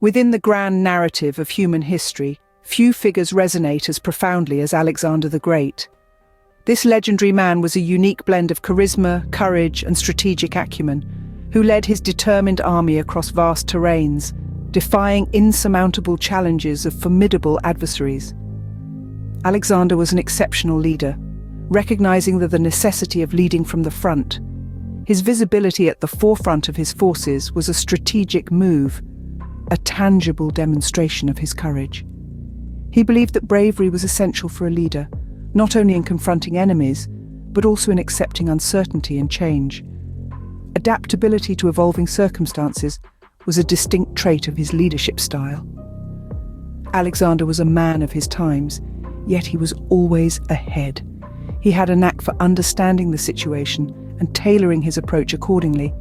Within the grand narrative of human history, few figures resonate as profoundly as Alexander the Great. This legendary man was a unique blend of charisma, courage, and strategic acumen, who led his determined army across vast terrains, defying insurmountable challenges of formidable adversaries. Alexander was an exceptional leader, recognizing the necessity of leading from the front. His visibility at the forefront of his forces was a strategic move, a tangible demonstration of his courage. He believed that bravery was essential for a leader, not only in confronting enemies, but also in accepting uncertainty and change. Adaptability to evolving circumstances was a distinct trait of his leadership style. Alexander was a man of his times, yet he was always ahead. He had a knack for understanding the situation and tailoring his approach accordingly,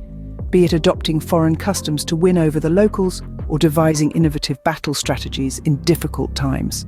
be it adopting foreign customs to win over the locals or devising innovative battle strategies in difficult times.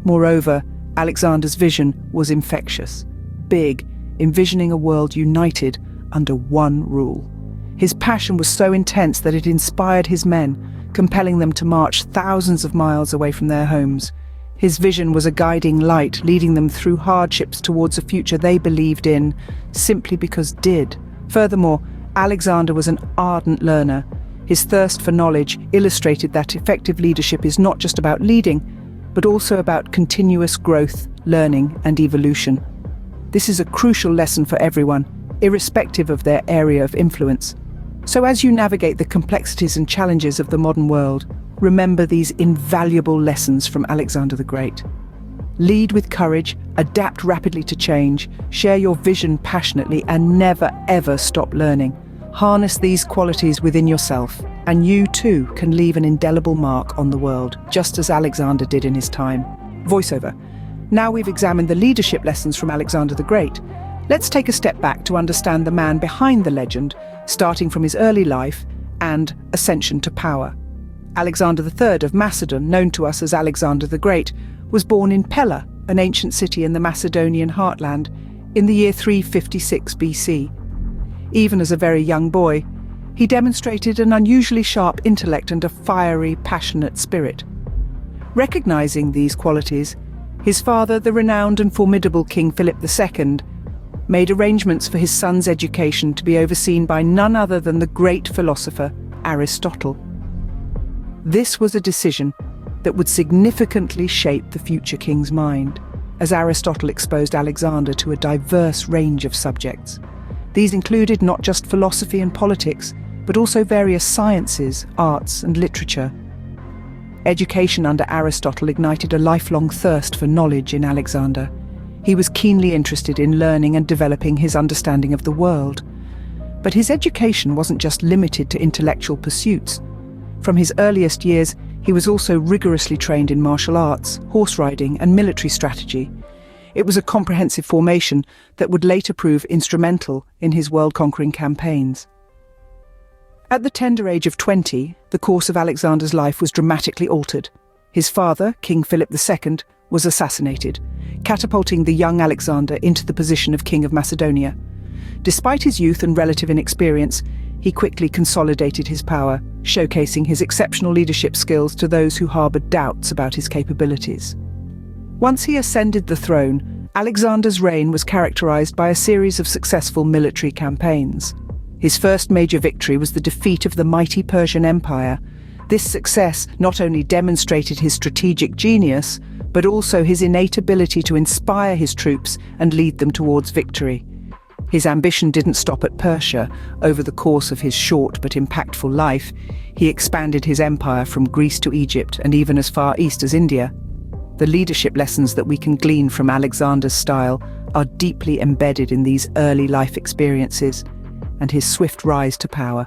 Moreover, Alexander's vision was infectious, big, envisioning a world united under one rule. His passion was so intense that it inspired his men, compelling them to march thousands of miles away from their homes. His vision was a guiding light, leading them through hardships towards a future they believed in, simply because did. Furthermore, Alexander was an ardent learner. His thirst for knowledge illustrated that effective leadership is not just about leading, but also about continuous growth, learning, and evolution. This is a crucial lesson for everyone, irrespective of their area of influence. So as you navigate the complexities and challenges of the modern world, remember these invaluable lessons from Alexander the Great. Lead with courage, adapt rapidly to change, share your vision passionately, and never ever stop learning. Harness these qualities within yourself, and you too can leave an indelible mark on the world, just as Alexander did in his time. Voiceover. Now we've examined the leadership lessons from Alexander the Great. Let's take a step back to understand the man behind the legend, starting from his early life and ascension to power. Alexander III of Macedon, known to us as Alexander the Great, was born in Pella, an ancient city in the Macedonian heartland, in the year 356 BC. Even as a very young boy, he demonstrated an unusually sharp intellect and a fiery, passionate spirit. Recognizing these qualities, his father, the renowned and formidable King Philip II, made arrangements for his son's education to be overseen by none other than the great philosopher Aristotle. This was a decision that would significantly shape the future king's mind, as Aristotle exposed Alexander to a diverse range of subjects. These included not just philosophy and politics, but also various sciences, arts, and literature. Education under Aristotle ignited a lifelong thirst for knowledge in Alexander. He was keenly interested in learning and developing his understanding of the world. But his education wasn't just limited to intellectual pursuits. From his earliest years, he was also rigorously trained in martial arts, horse riding, and military strategy. It was a comprehensive formation that would later prove instrumental in his world-conquering campaigns. At the tender age of 20, the course of Alexander's life was dramatically altered. His father, King Philip II, was assassinated, catapulting the young Alexander into the position of King of Macedonia. Despite his youth and relative inexperience, he quickly consolidated his power, showcasing his exceptional leadership skills to those who harbored doubts about his capabilities. Once he ascended the throne, Alexander's reign was characterized by a series of successful military campaigns. His first major victory was the defeat of the mighty Persian Empire. This success not only demonstrated his strategic genius, but also his innate ability to inspire his troops and lead them towards victory. His ambition didn't stop at Persia. Over the course of his short but impactful life, he expanded his empire from Greece to Egypt and even as far east as India. The leadership lessons that we can glean from Alexander's style are deeply embedded in these early life experiences and his swift rise to power.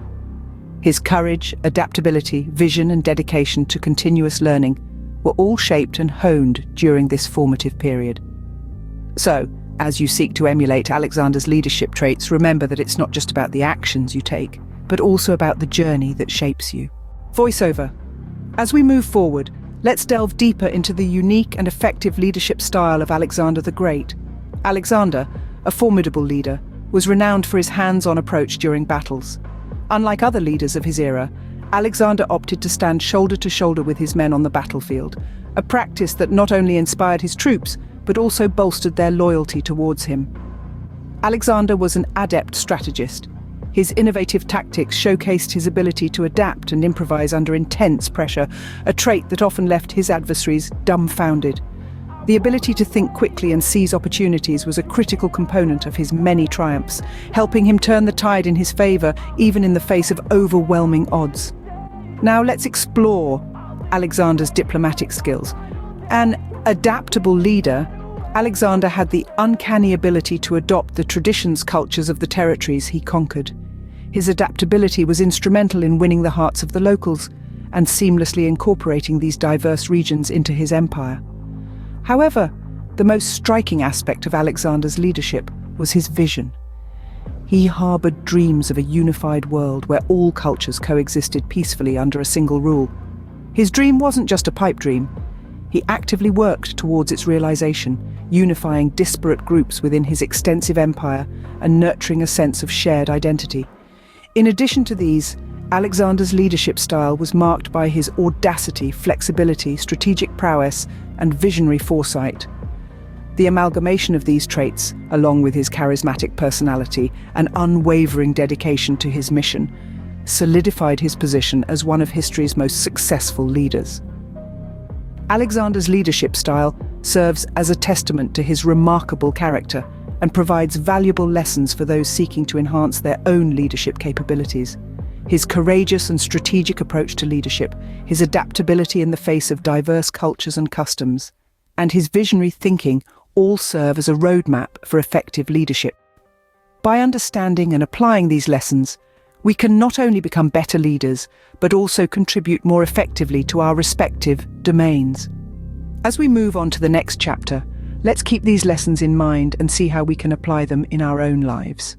His courage, adaptability, vision, and dedication to continuous learning were all shaped and honed during this formative period. So, as you seek to emulate Alexander's leadership traits, remember that it's not just about the actions you take, but also about the journey that shapes you. Voiceover. As we move forward, let's delve deeper into the unique and effective leadership style of Alexander the Great. Alexander, a formidable leader, was renowned for his hands-on approach during battles. Unlike other leaders of his era, Alexander opted to stand shoulder to shoulder with his men on the battlefield, a practice that not only inspired his troops, but also bolstered their loyalty towards him. Alexander was an adept strategist. His innovative tactics showcased his ability to adapt and improvise under intense pressure, a trait that often left his adversaries dumbfounded. The ability to think quickly and seize opportunities was a critical component of his many triumphs, helping him turn the tide in his favor even in the face of overwhelming odds. Now let's explore Alexander's diplomatic skills. An adaptable leader, Alexander had the uncanny ability to adopt the traditions, cultures of the territories he conquered. His adaptability was instrumental in winning the hearts of the locals and seamlessly incorporating these diverse regions into his empire. However, the most striking aspect of Alexander's leadership was his vision. He harbored dreams of a unified world where all cultures coexisted peacefully under a single rule. His dream wasn't just a pipe dream. He actively worked towards its realization, unifying disparate groups within his extensive empire and nurturing a sense of shared identity. In addition to these, Alexander's leadership style was marked by his audacity, flexibility, strategic prowess, and visionary foresight. The amalgamation of these traits, along with his charismatic personality and unwavering dedication to his mission, solidified his position as one of history's most successful leaders. Alexander's leadership style serves as a testament to his remarkable character and provides valuable lessons for those seeking to enhance their own leadership capabilities. His courageous and strategic approach to leadership, his adaptability in the face of diverse cultures and customs, and his visionary thinking all serve as a roadmap for effective leadership. By understanding and applying these lessons, we can not only become better leaders, but also contribute more effectively to our respective domains. As we move on to the next chapter, let's keep these lessons in mind and see how we can apply them in our own lives.